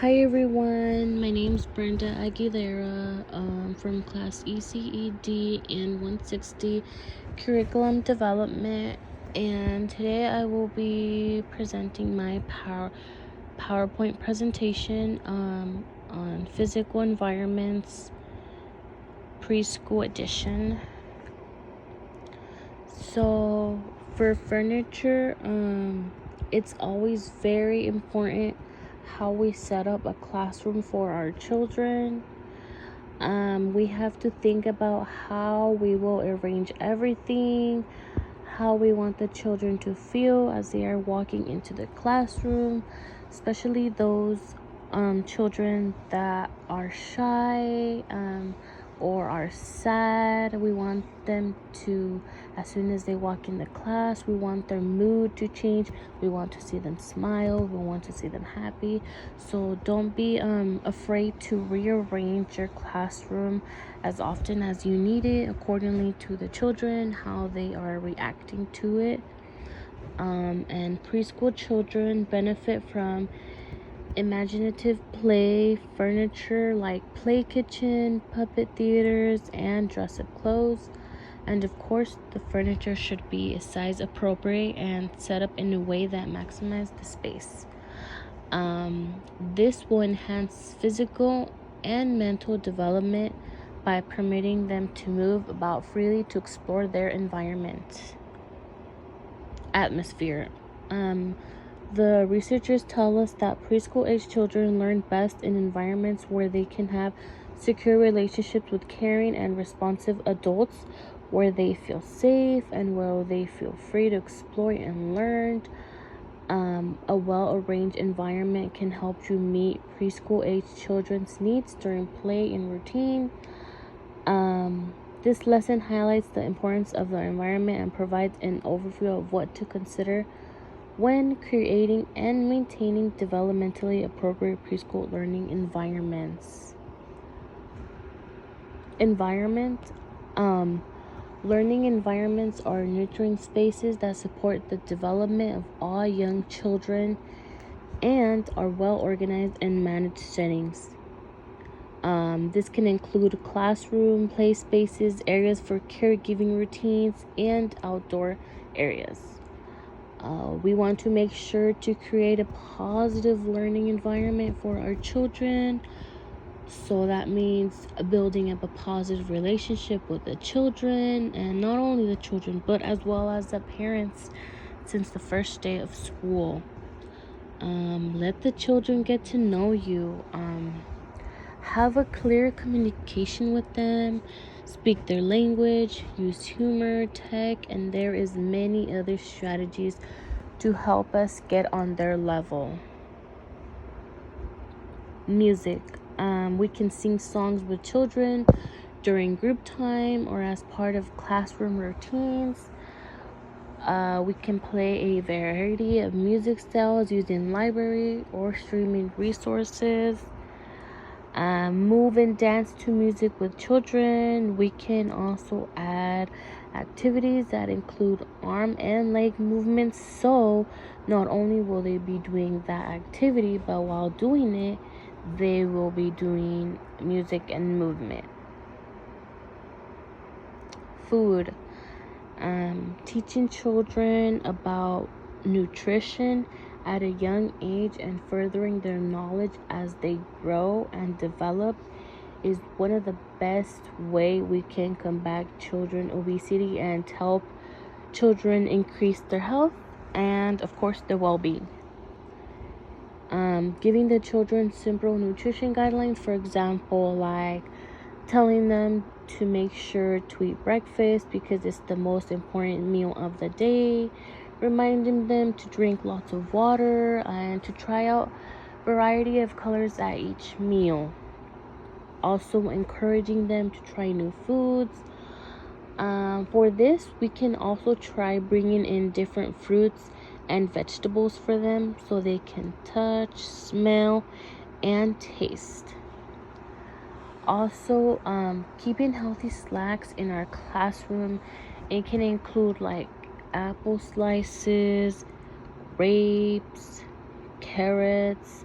Hi everyone, my name is Brenda Aguilera from class ECED and 160 Curriculum Development, and today I will be presenting my PowerPoint presentation on physical environments preschool edition. So for furniture, it's always very important how we set up a classroom for our children. We have to think about how we will arrange everything, how we want the children to feel as they are walking into the classroom, especially those children that are shy or are sad. We want them to, as soon as they walk in the class, we want their mood to change. We want to see them smile. We want to see them happy. So don't be afraid to rearrange your classroom as often as you need it, accordingly to the children, how they are reacting to it. And preschool children benefit from imaginative play furniture like play kitchen, puppet theaters, and dress-up clothes. And of course, the furniture should be size appropriate and set up in a way that maximizes the space. This will enhance physical and mental development by permitting them to move about freely to explore their atmosphere. The researchers tell us that preschool age children learn best in environments where they can have secure relationships with caring and responsive adults, where they feel safe and where they feel free to explore and learn. A well-arranged environment can help you meet preschool age children's needs during play and routine. This lesson highlights the importance of the environment and provides an overview of what to consider when creating and maintaining developmentally appropriate preschool learning environments. Learning environments are nurturing spaces that support the development of all young children and are well organized and managed settings. This can include classroom, play spaces, areas for caregiving routines, and outdoor areas. We want to make sure to create a positive learning environment for our children. So that means building up a positive relationship with the children, and not only the children, but as well as the parents since the first day of school. Let the children get to know you. Have a clear communication with them, speak their language, use humor, tech, and there is many other strategies to help us get on their level. Music. We can sing songs with children during group time or as part of classroom routines. We can play a variety of music styles using library or streaming resources. Move and dance to music with children. We can also add activities that include arm and leg movements, so not only will they be doing that activity, but while doing it they will be doing music and movement. Food. Teaching children about nutrition at a young age and furthering their knowledge as they grow and develop is one of the best way we can combat children obesity and help children increase their health and of course their well-being. Giving the children simple nutrition guidelines, for example, like telling them to make sure to eat breakfast because it's the most important meal of the day, reminding them to drink lots of water and to try out variety of colors at each meal. Also encouraging them to try new foods. For this, we can also try bringing in different fruits and vegetables for them so they can touch, smell, and taste. Also, keeping healthy snacks in our classroom. It can include like apple slices, grapes, carrots,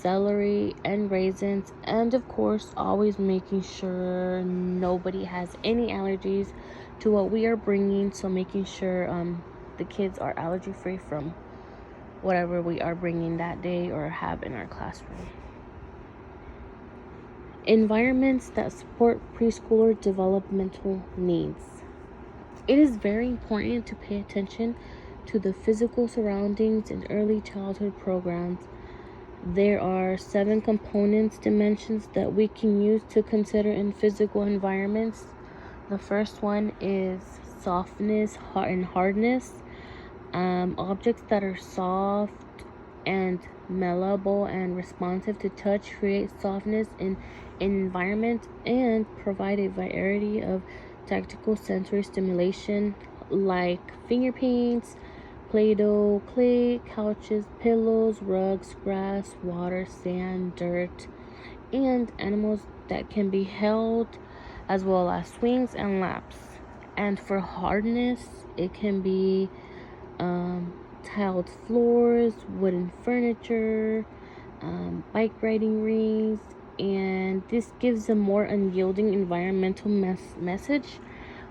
celery, and raisins, and of course, always making sure nobody has any allergies to what we are bringing. So making sure the kids are allergy free from whatever we are bringing that day or have in our classroom. Environments that support preschooler developmental needs. It is very important to pay attention to the physical surroundings in early childhood programs. There are 7 dimensions that we can use to consider in physical environments. The first one is softness and hardness. Objects that are soft and malleable and responsive to touch create softness in environment and provide a variety of tactile sensory stimulation like finger paints, Play-Doh, clay, couches, pillows, rugs, grass, water, sand, dirt, and animals that can be held, as well as swings and laps. And for hardness, it can be tiled floors, wooden furniture, bike riding rings, and this gives a more unyielding environmental message,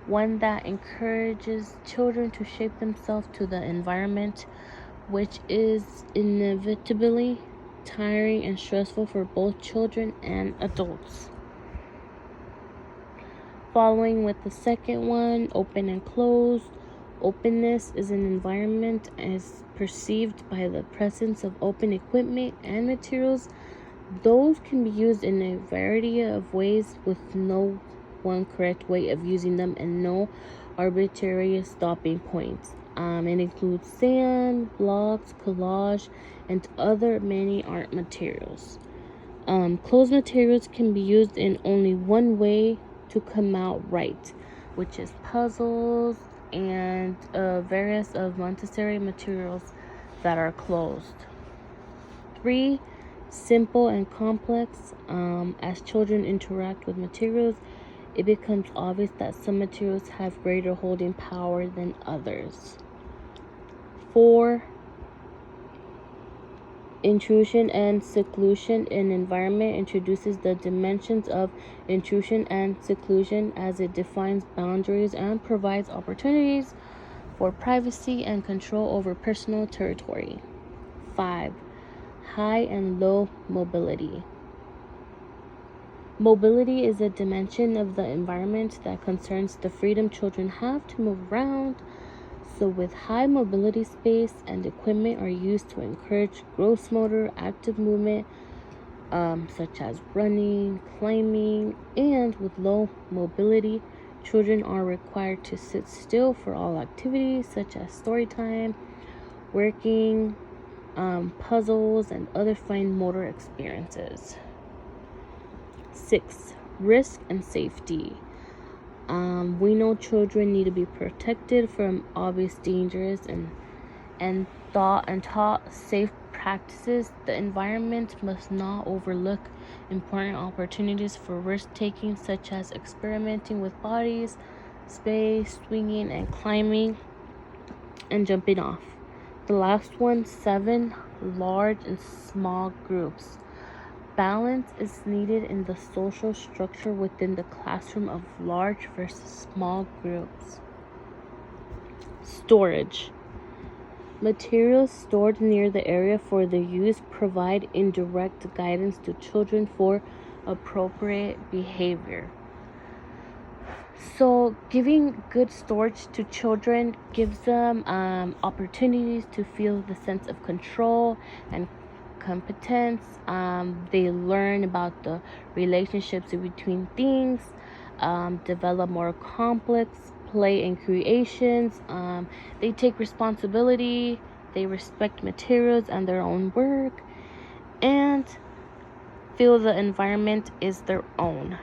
one that encourages children to shape themselves to the environment, which is inevitably tiring and stressful for both children and adults. Following with the second one, open and closed. Openness is an environment as perceived by the presence of open equipment and materials. Those can be used in a variety of ways with no one correct way of using them and no arbitrary stopping points. It includes sand, blocks, collage, and other many art materials. Closed materials can be used in only one way to come out right, which is puzzles and various of Montessori materials that are closed. 3, simple and complex. As children interact with materials, it becomes obvious that some materials have greater holding power than others. 4, intrusion and seclusion. An environment introduces the dimensions of intrusion and seclusion as it defines boundaries and provides opportunities for privacy and control over personal territory. 5, high and low mobility. Mobility is a dimension of the environment that concerns the freedom children have to move around. So with high mobility, space and equipment are used to encourage gross motor active movement, such as running, climbing, and with low mobility, children are required to sit still for all activities such as story time, working, puzzles, and other fine motor experiences. 6, risk and safety. We know children need to be protected from obvious dangers and taught safe practices. The environment must not overlook important opportunities for risk-taking, such as experimenting with bodies, space, swinging and climbing, and jumping off. The last one, 7, large and small groups. Balance is needed in the social structure within the classroom of large versus small groups. Storage. Materials stored near the area for their use provide indirect guidance to children for appropriate behavior. So giving good storage to children gives them opportunities to feel the sense of control and competence. They learn about the relationships between things, develop more complex play and creations. They take responsibility, they respect materials and their own work, and feel the environment is their own.